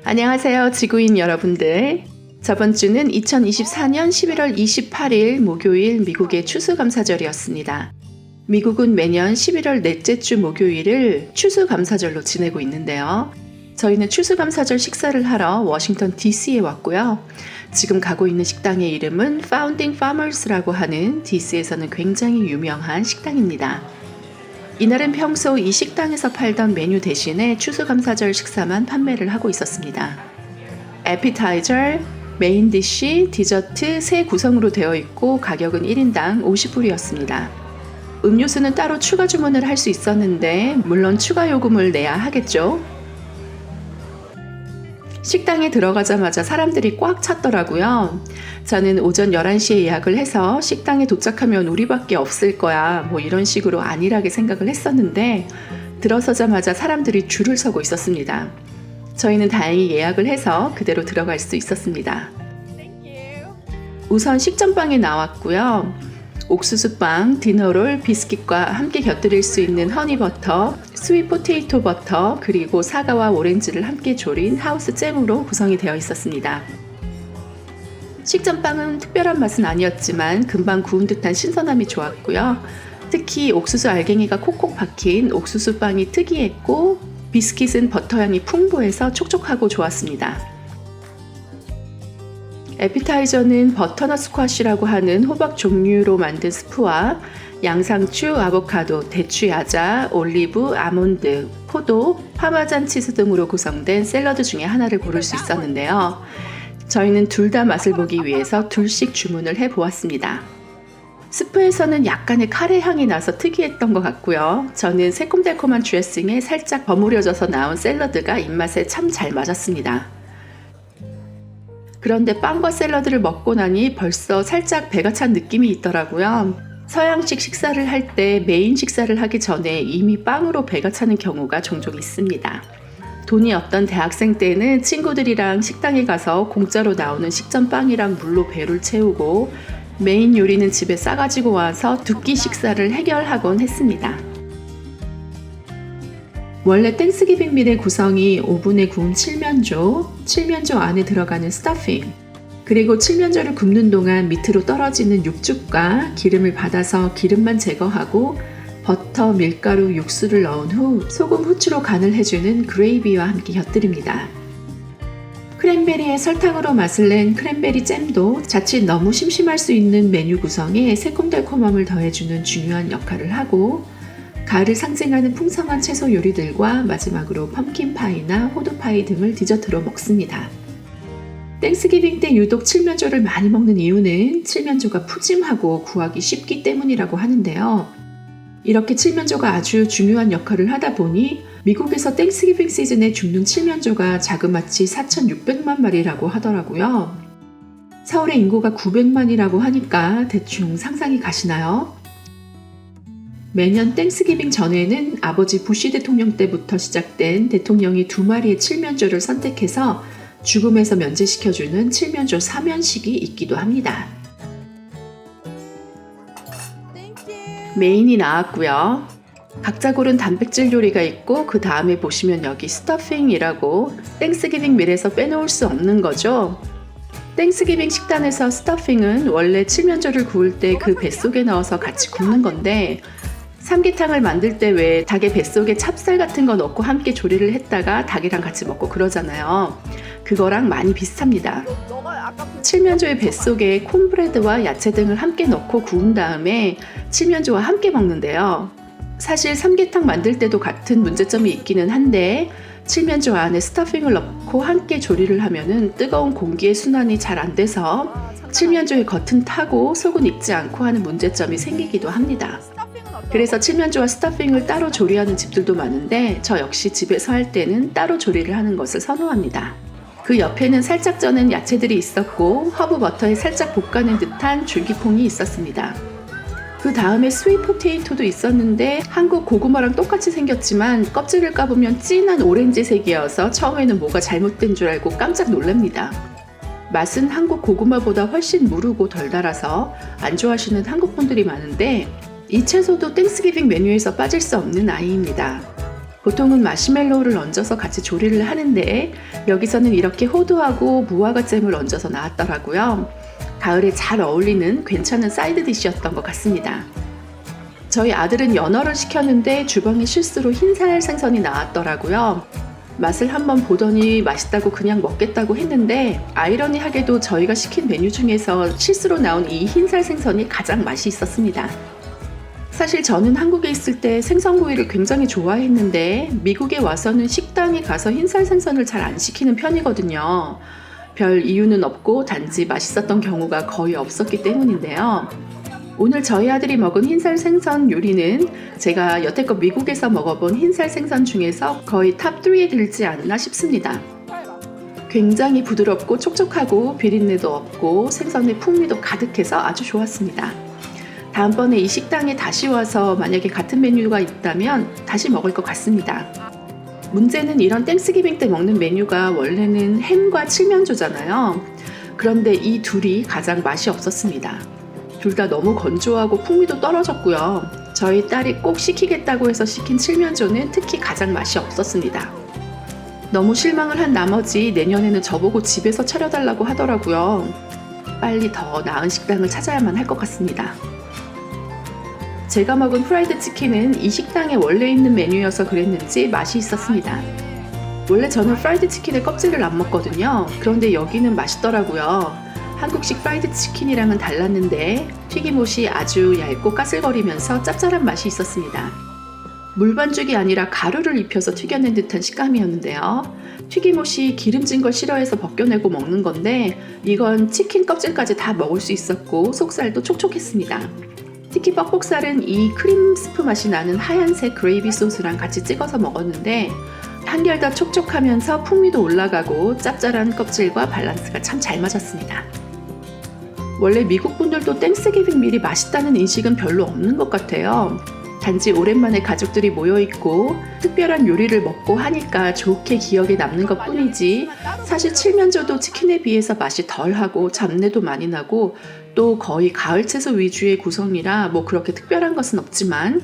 안녕하세요, 지구인 여러분들. 저번 주는 2024년 11월 28일 목요일 미국의 추수감사절이었습니다. 미국은 매년 11월 넷째 주 목요일을 추수감사절로 지내고 있는데요. 저희는 추수감사절 식사를 하러 워싱턴 DC에 왔고요. 지금 가고 있는 식당의 이름은 Founding Farmers라고 하는 DC에서는 굉장히 유명한 식당입니다. 이날은 평소 이 식당에서 팔던 메뉴 대신에 추수감사절 식사만 판매를 하고 있었습니다. 에피타이저, 메인 디쉬, 디저트 3구성으로 되어 있고 가격은 1인당 50불이었습니다. 음료수는 따로 추가 주문을 할 수 있었는데 물론 추가 요금을 내야 하겠죠. 식당에 들어가자마자 사람들이 꽉 찼더라고요. 저는 오전 11시에 예약을 해서 식당에 도착하면 우리밖에 없을 거야 이런 식으로 안일하게 생각을 했었는데 들어서자마자 사람들이 줄을 서고 있었습니다. 저희는 다행히 예약을 해서 그대로 들어갈 수 있었습니다. 우선 식전빵이 나왔고요. 옥수수빵, 디너롤, 비스킷과 함께 곁들일 수 있는 허니버터, 스윗 포테이토 버터, 그리고 사과와 오렌지를 함께 졸인 하우스 잼으로 구성이 되어 있었습니다. 식전빵은 특별한 맛은 아니었지만 금방 구운 듯한 신선함이 좋았고요. 특히 옥수수 알갱이가 콕콕 박힌 옥수수빵이 특이했고 비스킷은 버터향이 풍부해서 촉촉하고 좋았습니다. 에피타이저는 버터넛 스쿼시라고 하는 호박 종류로 만든 스프와 양상추, 아보카도, 대추 야자, 올리브, 아몬드, 포도, 파마잔 치즈 등으로 구성된 샐러드 중에 하나를 고를 수 있었는데요. 저희는 둘 다 맛을 보기 위해서 둘씩 주문을 해보았습니다. 스프에서는 약간의 카레 향이 나서 특이했던 것 같고요. 저는 새콤달콤한 드레싱에 살짝 버무려져서 나온 샐러드가 입맛에 참 잘 맞았습니다. 그런데 빵과 샐러드를 먹고 나니 벌써 살짝 배가 찬 느낌이 있더라고요. 서양식 식사를 할 때 메인 식사를 하기 전에 이미 빵으로 배가 차는 경우가 종종 있습니다. 돈이 없던 대학생 때는 친구들이랑 식당에 가서 공짜로 나오는 식전빵이랑 물로 배를 채우고 메인 요리는 집에 싸가지고 와서 두 끼 식사를 해결하곤 했습니다. 원래 땡스기빙 밀의 구성이 오븐에 구운 칠면조 안에 들어가는 스터핑, 그리고 칠면조를 굽는 동안 밑으로 떨어지는 육즙과 기름을 받아서 기름만 제거하고 버터, 밀가루, 육수를 넣은 후 소금, 후추로 간을 해주는 그레이비와 함께 곁들입니다. 크랜베리에 설탕으로 맛을 낸 크랜베리 잼도 자칫 너무 심심할 수 있는 메뉴 구성에 새콤달콤함을 더해주는 중요한 역할을 하고 가을을 상징하는 풍성한 채소 요리들과 마지막으로 펌킨파이나 호두파이 등을 디저트로 먹습니다. 땡스기빙 때 유독 칠면조를 많이 먹는 이유는 칠면조가 푸짐하고 구하기 쉽기 때문이라고 하는데요. 이렇게 칠면조가 아주 중요한 역할을 하다 보니 미국에서 땡스기빙 시즌에 죽는 칠면조가 자그마치 4,600만 마리라고 하더라고요. 서울의 인구가 900만이라고 하니까 대충 상상이 가시나요? 매년 땡스기빙 전에는 아버지 부시 대통령 때부터 시작된 대통령이 2마리의 칠면조를 선택해서 죽음에서 면제시켜주는 칠면조 사면식이 있기도 합니다. 메인이 나왔고요. 각자 고른 단백질 요리가 있고 그 다음에 보시면 여기 스터핑이라고 땡스기빙 밀에서 빼놓을 수 없는 거죠. 땡스기빙 식단에서 스터핑은 원래 칠면조를 구울 때 그 뱃속에 넣어서 같이 굽는 건데 삼계탕을 만들 때 왜 닭의 뱃속에 찹쌀 같은 거 넣고 함께 조리를 했다가 닭이랑 같이 먹고 그러잖아요. 그거랑 많이 비슷합니다. 칠면조의 뱃속에 콘브레드와 야채 등을 함께 넣고 구운 다음에 칠면조와 함께 먹는데요. 사실 삼계탕 만들 때도 같은 문제점이 있기는 한데 칠면조 안에 스터핑을 넣고 함께 조리를 하면은 뜨거운 공기의 순환이 잘 안 돼서 칠면조의 겉은 타고 속은 익지 않고 하는 문제점이 생기기도 합니다. 그래서 칠면조와 스터핑을 따로 조리하는 집들도 많은데 저 역시 집에서 할 때는 따로 조리를 하는 것을 선호합니다. 그 옆에는 살짝 쪄는 야채들이 있었고 허브 버터에 살짝 볶아낸 듯한 줄기콩이 있었습니다. 그 다음에 스윗 포테이토도 있었는데 한국 고구마랑 똑같이 생겼지만 껍질을 까보면 진한 오렌지색이어서 처음에는 뭐가 잘못된 줄 알고 깜짝 놀랍니다. 맛은 한국 고구마보다 훨씬 무르고 덜 달아서 안 좋아하시는 한국 분들이 많은데 이 채소도 땡스기빙 메뉴에서 빠질 수 없는 아이입니다. 보통은 마시멜로우를 얹어서 같이 조리를 하는데 여기서는 이렇게 호두하고 무화과 잼을 얹어서 나왔더라고요. 가을에 잘 어울리는 괜찮은 사이드 디시였던 것 같습니다. 저희 아들은 연어를 시켰는데 주방에 실수로 흰살 생선이 나왔더라고요. 맛을 한번 보더니 맛있다고 그냥 먹겠다고 했는데 아이러니하게도 저희가 시킨 메뉴 중에서 실수로 나온 이 흰살 생선이 가장 맛이 있었습니다. 사실 저는 한국에 있을 때 생선구이를 굉장히 좋아했는데 미국에 와서는 식당에 가서 흰살 생선을 잘 안 시키는 편이거든요. 별 이유는 없고 단지 맛있었던 경우가 거의 없었기 때문인데요. 오늘 저희 아들이 먹은 흰살 생선 요리는 제가 여태껏 미국에서 먹어본 흰살 생선 중에서 거의 탑 3에 들지 않나 싶습니다. 굉장히 부드럽고 촉촉하고 비린내도 없고 생선의 풍미도 가득해서 아주 좋았습니다. 다음번에 이 식당에 다시 와서 만약에 같은 메뉴가 있다면 다시 먹을 것 같습니다. 문제는 이런 땡스기빙 때 먹는 메뉴가 원래는 햄과 칠면조잖아요. 그런데 이 둘이 가장 맛이 없었습니다. 둘 다 너무 건조하고 풍미도 떨어졌고요. 저희 딸이 꼭 시키겠다고 해서 시킨 칠면조는 특히 가장 맛이 없었습니다. 너무 실망을 한 나머지 내년에는 저보고 집에서 차려달라고 하더라고요. 빨리 더 나은 식당을 찾아야만 할 것 같습니다. 제가 먹은 프라이드 치킨은 이 식당에 원래 있는 메뉴여서 그랬는지 맛이 있었습니다. 원래 저는 프라이드 치킨의 껍질을 안 먹거든요. 그런데 여기는 맛있더라고요. 한국식 프라이드 치킨이랑은 달랐는데 튀김옷이 아주 얇고 까슬거리면서 짭짤한 맛이 있었습니다. 물반죽이 아니라 가루를 입혀서 튀겨낸 듯한 식감이었는데요. 튀김옷이 기름진 걸 싫어해서 벗겨내고 먹는 건데 이건 치킨 껍질까지 다 먹을 수 있었고 속살도 촉촉했습니다. 특히 뻑뻑살은 이 크림 스프 맛이 나는 하얀색 그레이비 소스랑 같이 찍어서 먹었는데 한결 더 촉촉하면서 풍미도 올라가고 짭짤한 껍질과 밸런스가 참 잘 맞았습니다. 원래 미국 분들도 땡스기빙 밀이 맛있다는 인식은 별로 없는 것 같아요. 단지 오랜만에 가족들이 모여있고 특별한 요리를 먹고 하니까 좋게 기억에 남는 것 뿐이지 사실 칠면조도 치킨에 비해서 맛이 덜하고 잡내도 많이 나고 또 거의 가을 채소 위주의 구성이라 뭐 그렇게 특별한 것은 없지만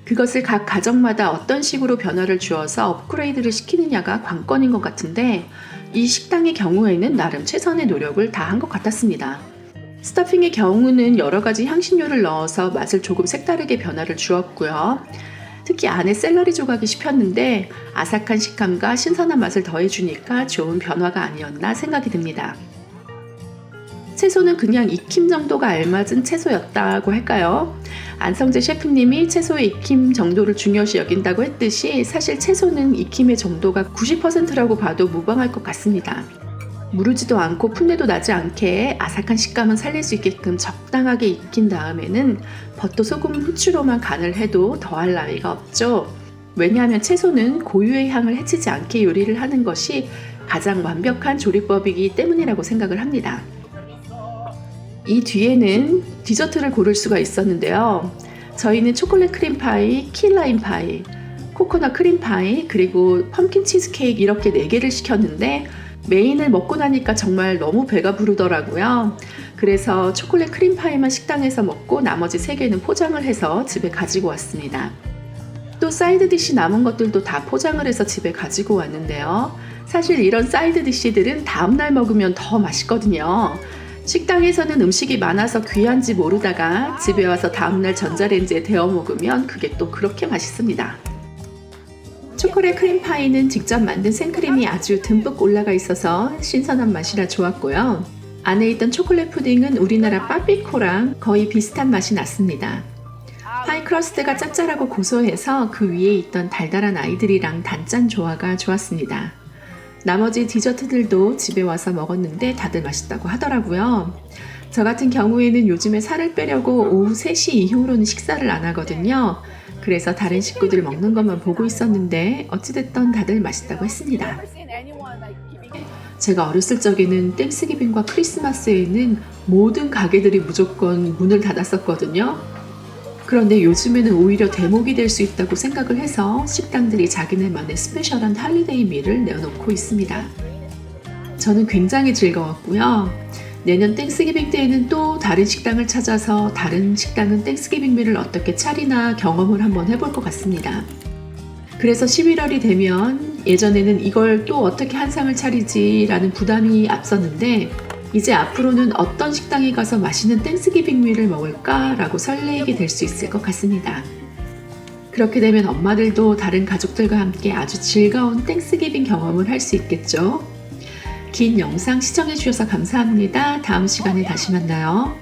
그것을 각 가정마다 어떤 식으로 변화를 주어서 업그레이드를 시키느냐가 관건인 것 같은데 이 식당의 경우에는 나름 최선의 노력을 다한 것 같았습니다. 스터핑의 경우는 여러 가지 향신료를 넣어서 맛을 조금 색다르게 변화를 주었고요. 특히 안에 샐러리 조각이 씹혔는데 아삭한 식감과 신선한 맛을 더해주니까 좋은 변화가 아니었나 생각이 듭니다. 채소는 그냥 익힘 정도가 알맞은 채소였다고 할까요? 안성재 셰프님이 채소의 익힘 정도를 중요시 여긴다고 했듯이 사실 채소는 익힘의 정도가 90%라고 봐도 무방할 것 같습니다. 무르지도 않고 풋내도 나지 않게 아삭한 식감은 살릴 수 있게끔 적당하게 익힌 다음에는 버터, 소금, 후추로만 간을 해도 더할 나위가 없죠. 왜냐하면 채소는 고유의 향을 해치지 않게 요리를 하는 것이 가장 완벽한 조리법이기 때문이라고 생각을 합니다. 이 뒤에는 디저트를 고를 수가 있었는데요. 저희는 초콜릿 크림파이, 키라임 파이, 코코넛 크림파이, 그리고 펌킨 치즈케이크 이렇게 4개를 시켰는데 메인을 먹고 나니까 정말 너무 배가 부르더라고요. 그래서 초콜릿 크림파이만 식당에서 먹고 나머지 3개는 포장을 해서 집에 가지고 왔습니다. 또 사이드 디시 남은 것들도 다 포장을 해서 집에 가지고 왔는데요. 사실 이런 사이드 디시들은 다음날 먹으면 더 맛있거든요. 식당에서는 음식이 많아서 귀한지 모르다가 집에 와서 다음날 전자레인지에 데워 먹으면 그게 또 그렇게 맛있습니다. 초콜릿 크림파이는 직접 만든 생크림이 아주 듬뿍 올라가 있어서 신선한 맛이라 좋았고요. 안에 있던 초콜릿 푸딩은 우리나라 빠삐코랑 거의 비슷한 맛이 났습니다. 파이 크러스트가 짭짤하고 고소해서 그 위에 있던 달달한 아이들이랑 단짠 조화가 좋았습니다. 나머지 디저트들도 집에 와서 먹었는데 다들 맛있다고 하더라고요. 저 같은 경우에는 요즘에 살을 빼려고 오후 3시 이후로는 식사를 안 하거든요. 그래서 다른 식구들 먹는 것만 보고 있었는데 어찌됐든 다들 맛있다고 했습니다. 제가 어렸을 적에는 땡스기빙과 크리스마스에는 모든 가게들이 무조건 문을 닫았었거든요. 그런데 요즘에는 오히려 대목이 될 수 있다고 생각을 해서 식당들이 자기네만의 스페셜한 할리데이 밀을 내어놓고 있습니다. 저는 굉장히 즐거웠고요. 내년 땡스기빙 때에는 또 다른 식당을 찾아서 다른 식당은 땡스기빙 밀을 어떻게 차리나 경험을 한번 해볼 것 같습니다. 그래서 11월이 되면 예전에는 이걸 또 어떻게 한상을 차리지 라는 부담이 앞섰는데 이제 앞으로는 어떤 식당에 가서 맛있는 땡스기빙 밀을 먹을까 라고 설레게 될 수 있을 것 같습니다. 그렇게 되면 엄마들도 다른 가족들과 함께 아주 즐거운 땡스기빙 경험을 할 수 있겠죠. 긴 영상 시청해 주셔서 감사합니다. 다음 시간에 다시 만나요.